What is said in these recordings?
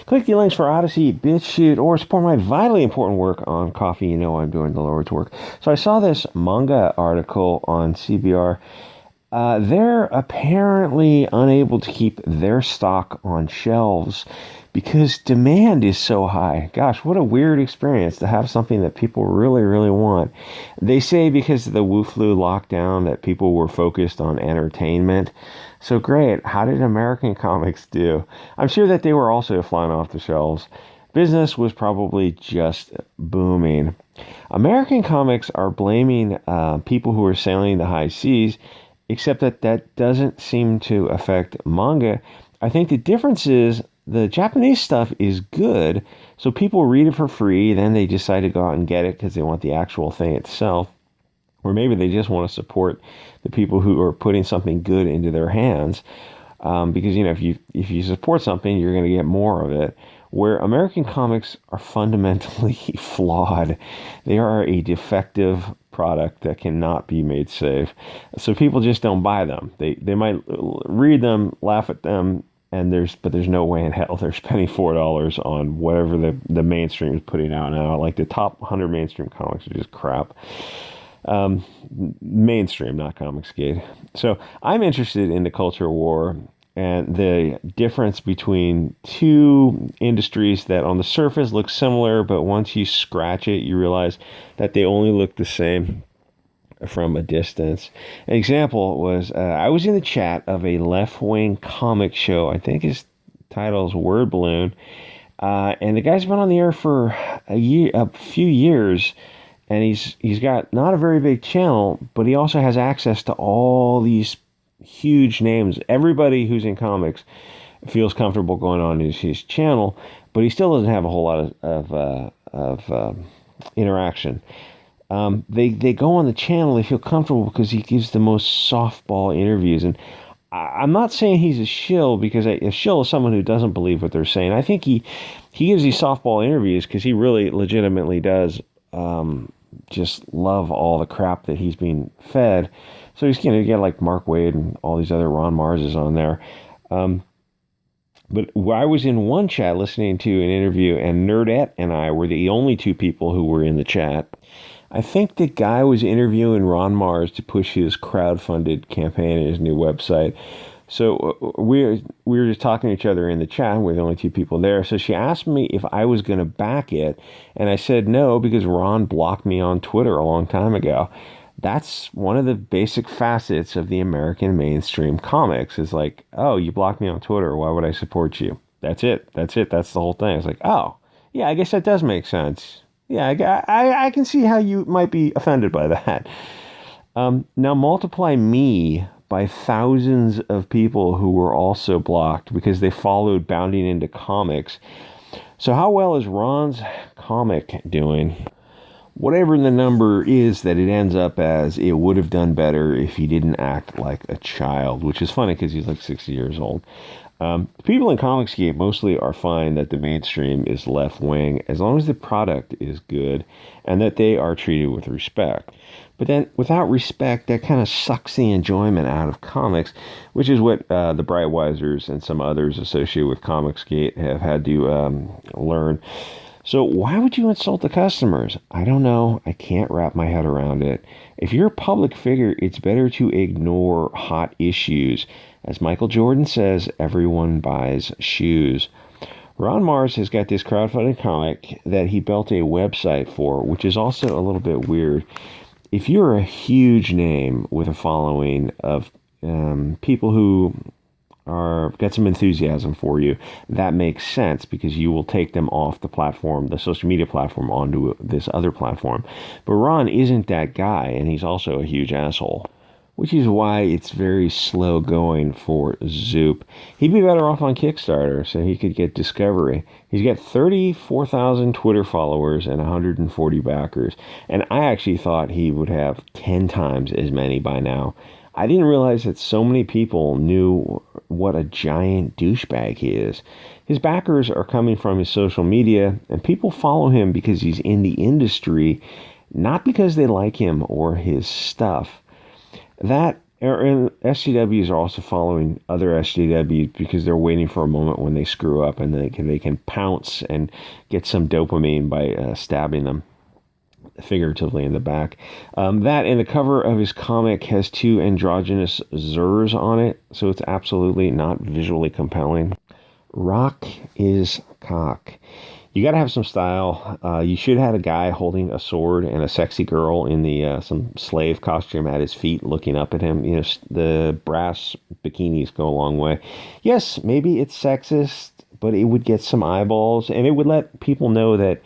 Click the links for Odysee, BitChute, or support my vitally important work on Coffee. You know I'm doing the Lord's work. So I saw this manga article on CBR. They're apparently unable to keep their stock on shelves because demand is so high. Gosh, what a weird experience to have something that people really, really want. They say because of the Wu flu lockdown that people were focused on entertainment. So great. How did American comics do? I'm sure that they were also flying off the shelves. Business was probably just booming. American comics are blaming people who are sailing the high seas, except that that doesn't seem to affect manga. I think the difference is the Japanese stuff is good, so people read it for free, then they decide to go out and get it because they want the actual thing itself. Or maybe they just want to support the people who are putting something good into their hands. Because, you know, if you support something, you're going to get more of it. Where American comics are fundamentally flawed. They are a defective product that cannot be made safe. So people just don't buy them. They might read them, laugh at them, but there's no way in hell they're spending $4 on whatever the mainstream is putting out now. Like the top 100 mainstream comics are just crap. Mainstream, not Comicsgate. So I'm interested in the culture war and the difference between two industries that on the surface look similar, but once you scratch it, you realize that they only look the same from a distance. An example was I was in the chat of a left-wing comic show. I think his title is Word Balloon. And the guy's been on the air for a few years. And he's got not a very big channel, but he also has access to all these huge names. Everybody who's in comics feels comfortable going on his channel, but he still doesn't have a whole lot of interaction. They go on the channel, they feel comfortable because he gives the most softball interviews. And I'm not saying he's a shill, because a shill is someone who doesn't believe what they're saying. I think he gives these softball interviews because he really legitimately does just love all the crap that he's being fed. So he's going to get like Mark Waid and all these other Ron Marzes on there. But I was in one chat listening to an interview, and Nerdette and I were the only two people who were in the chat. I think the guy was interviewing Ron Marz to push his crowd-funded campaign in his new website. So we were just talking to each other in the chat. We're the only two people there. So she asked me if I was going to back it, and I said no because Ron blocked me on Twitter a long time ago. That's one of the basic facets of the American mainstream comics. Is like, oh, you blocked me on Twitter. Why would I support you? That's it. That's it. That's the whole thing. It's like, oh, yeah, I guess that does make sense. Yeah, I can see how you might be offended by that. Now multiply me by thousands of people who were also blocked because they followed Bounding into Comics. So how well is Ron's comic doing? Whatever the number is that it ends up as, it would have done better if he didn't act like a child, which is funny because he's like 60 years old. People in Comicsgate mostly are fine that the mainstream is left-wing as long as the product is good and that they are treated with respect. But then without respect, that kind of sucks the enjoyment out of comics, which is what the Brightwisers and some others associated with Comicsgate have had to learn. So why would you insult the customers? I don't know. I can't wrap my head around it. If you're a public figure, it's better to ignore hot issues. As Michael Jordan says, everyone buys shoes. Ron Marz has got this crowdfunding comic that he built a website for, which is also a little bit weird. If you're a huge name with a following of people who got some enthusiasm for you, that makes sense because you will take them off the platform, the social media platform, onto this other platform. But Ron isn't that guy, and he's also a huge asshole, which is why it's very slow going for Zoop. He'd be better off on Kickstarter so he could get discovery. He's got 34,000 Twitter followers and 140 backers, and I actually thought he would have 10 times as many by now. I didn't realize that so many people knew what a giant douchebag he is. His backers are coming from his social media, and people follow him because he's in the industry, not because they like him or his stuff. That And SJWs are also following other SJWs because they're waiting for a moment when they screw up and they can pounce and get some dopamine by stabbing them figuratively in the back. That and the cover of his comic has two androgynous zers on it, so it's absolutely not visually compelling. Rock is cock. You got to have some style. You should have had a guy holding a sword and a sexy girl in the some slave costume at his feet looking up at him. You know, the brass bikinis go a long way. Yes, maybe it's sexist, but it would get some eyeballs, and it would let people know that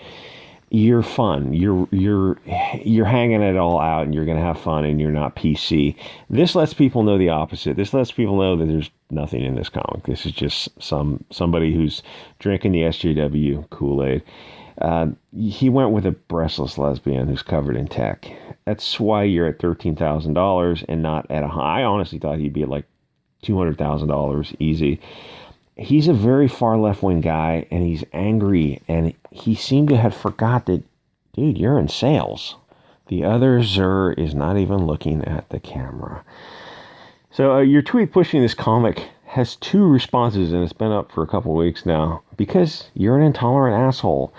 you're fun. You're hanging it all out, and you're going to have fun, and you're not PC. This lets people know the opposite. This lets people know that there's nothing in this comic. This is just somebody who's drinking the SJW Kool-Aid. He went with a breastless lesbian who's covered in tech. That's why you're at $13,000 and not at a high. I honestly thought he'd be at like $200,000 easy. He's a very far left-wing guy, and he's angry, and he seemed to have forgot that, dude, you're in sales. The other Zer is not even looking at the camera. So your tweet pushing this comic has 2 responses, and it's been up for a couple of weeks now. Because you're an intolerant asshole.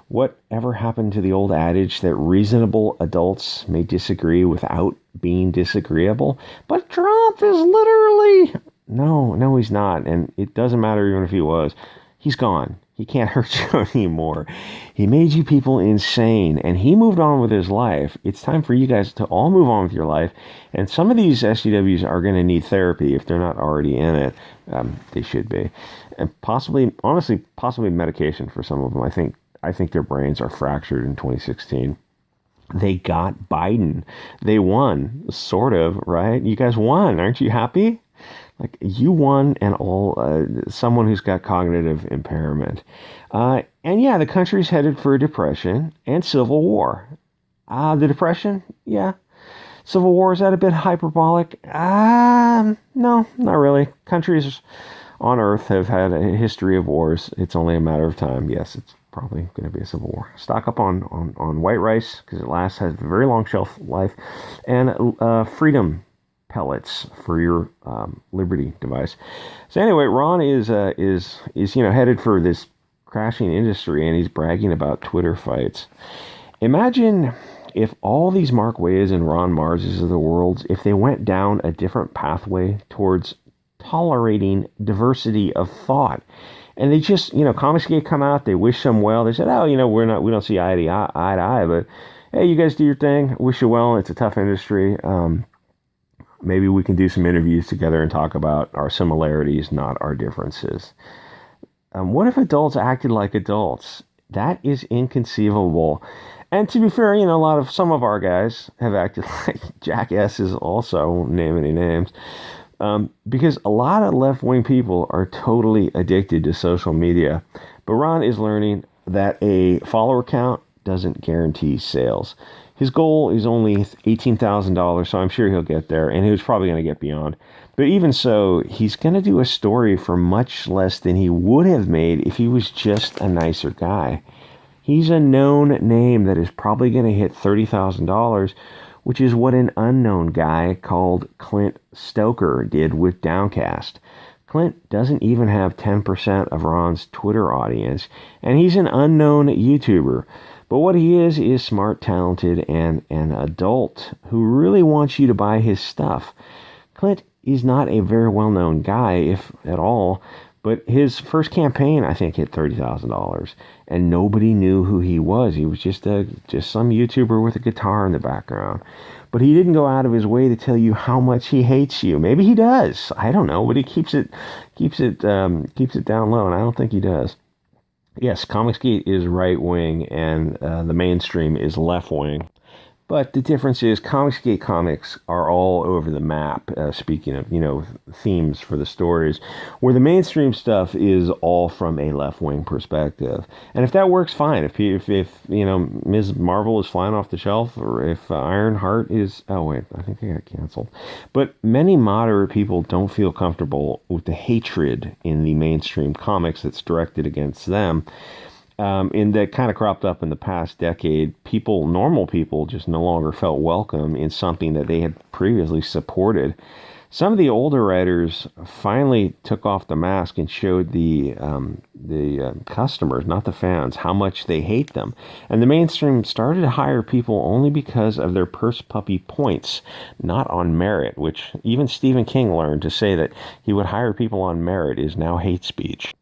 Whatever happened to the old adage that reasonable adults may disagree without being disagreeable? But Trump is literally... No, he's not. And it doesn't matter even if he was. He's gone. He can't hurt you anymore. He made you people insane, and he moved on with his life. It's time for you guys to all move on with your life. And some of these SJWs are going to need therapy if they're not already in it. They should be. And possibly medication for some of them. I think their brains are fractured in 2016. They got Biden. They won, sort of, right? You guys won. Aren't you happy? Like, you won, and all someone who's got cognitive impairment. And yeah, the country's headed for a depression and civil war. The depression? Yeah. Civil war, is that a bit hyperbolic? No, not really. Countries on Earth have had a history of wars. It's only a matter of time. Yes, it's probably going to be a civil war. Stock up on white rice, because it has a very long shelf life. And freedom pellets for your Liberty device. So anyway, Ron is headed for this crashing industry, and he's bragging about Twitter fights. Imagine if all these Mark Wayes and Ron Marzes of the world, if they went down a different pathway towards tolerating diversity of thought, and they just, Comicsgate come out, they wish them well. They said, we don't see eye to eye, but hey, you guys do your thing. Wish you well. It's a tough industry. Maybe we can do some interviews together and talk about our similarities, not our differences. What if adults acted like adults? That is inconceivable. And to be fair, some of our guys have acted like jackasses also. I won't name any names. Because a lot of left-wing people are totally addicted to social media. But Ron is learning that a follower count doesn't guarantee sales. His goal is only $18,000, so I'm sure he'll get there, and he was probably going to get beyond. But even so, he's going to do a story for much less than he would have made if he was just a nicer guy. He's a known name that is probably going to hit $30,000, which is what an unknown guy called Clint Stoker did with Downcast. Clint doesn't even have 10% of Ron's Twitter audience, and he's an unknown YouTuber. But what he is smart, talented, and an adult who really wants you to buy his stuff. Clint is not a very well-known guy, if at all, but his first campaign, I think, hit $30,000, and nobody knew who he was. He was just some YouTuber with a guitar in the background. But he didn't go out of his way to tell you how much he hates you. Maybe he does. I don't know, but he keeps it down low, and I don't think he does. Yes, Comicsgate is right-wing, and the mainstream is left-wing. But the difference is Comicsgate comics are all over the map, speaking of, themes for the stories, where the mainstream stuff is all from a left-wing perspective. And if that works, fine. If Ms. Marvel is flying off the shelf, or if Ironheart is... Oh, wait, I think they got canceled. But many moderate people don't feel comfortable with the hatred in the mainstream comics that's directed against them. And that kind of cropped up in the past decade. People, normal people, just no longer felt welcome in something that they had previously supported. Some of the older writers finally took off the mask and showed the customers, not the fans, how much they hate them. And the mainstream started to hire people only because of their purse puppy points, not on merit, which even Stephen King learned to say that he would hire people on merit is now hate speech.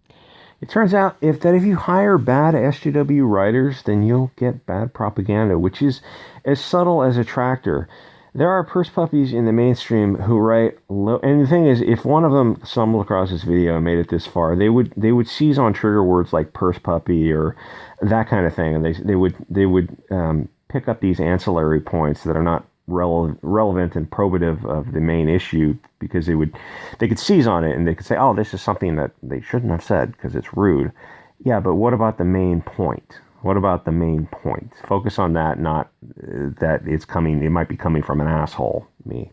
It turns out if you hire bad SJW writers, then you'll get bad propaganda, which is as subtle as a tractor. There are purse puppies in the mainstream who write low, and the thing is, if one of them stumbled across this video and made it this far, they would seize on trigger words like purse puppy or that kind of thing, and they would pick up these ancillary points that are not relevant and probative of the main issue, because they could seize on it and they could say, oh, this is something that they shouldn't have said because it's rude. Yeah, but what about the main point? What about the main point? Focus on that, not that it might be coming from an asshole, me.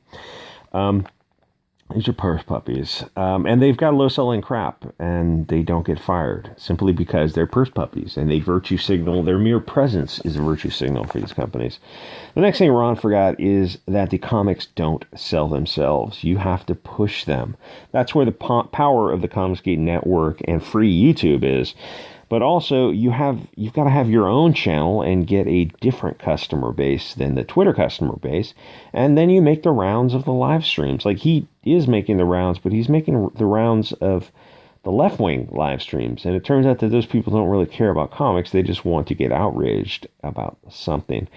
These are purse puppies. And they've got low-selling crap, and they don't get fired simply because they're purse puppies, and they virtue signal. Their mere presence is a virtue signal for these companies. The next thing Ron forgot is that the comics don't sell themselves. You have to push them. That's where the power of the Comicsgate network and free YouTube is. But also, you've got to have your own channel and get a different customer base than the Twitter customer base. And then you make the rounds of the live streams. Like, he is making the rounds, but he's making the rounds of the left-wing live streams. And it turns out that those people don't really care about comics. They just want to get outraged about something.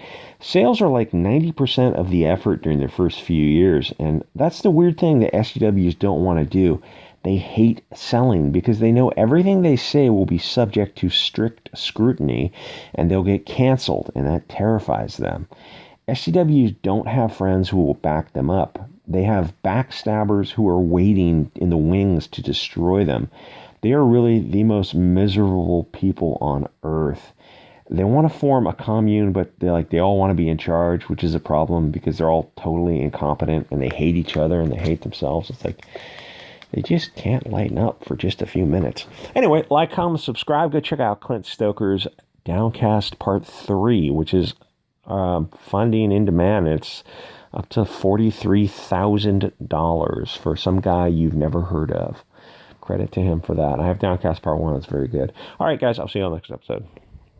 Sales are like 90% of the effort during their first few years. And that's the weird thing that SJWs don't want to do. They hate selling because they know everything they say will be subject to strict scrutiny and they'll get canceled, and that terrifies them. SJWs don't have friends who will back them up. They have backstabbers who are waiting in the wings to destroy them. They are really the most miserable people on earth. They want to form a commune, but they all want to be in charge, which is a problem because they're all totally incompetent and they hate each other and they hate themselves. It's like they just can't lighten up for just a few minutes. Anyway, like, comment, subscribe. Go check out Clint Stoker's Downcast Part 3, which is funding in demand. It's up to $43,000 for some guy you've never heard of. Credit to him for that. I have Downcast Part 1. It's very good. All right, guys. I'll see you on the next episode.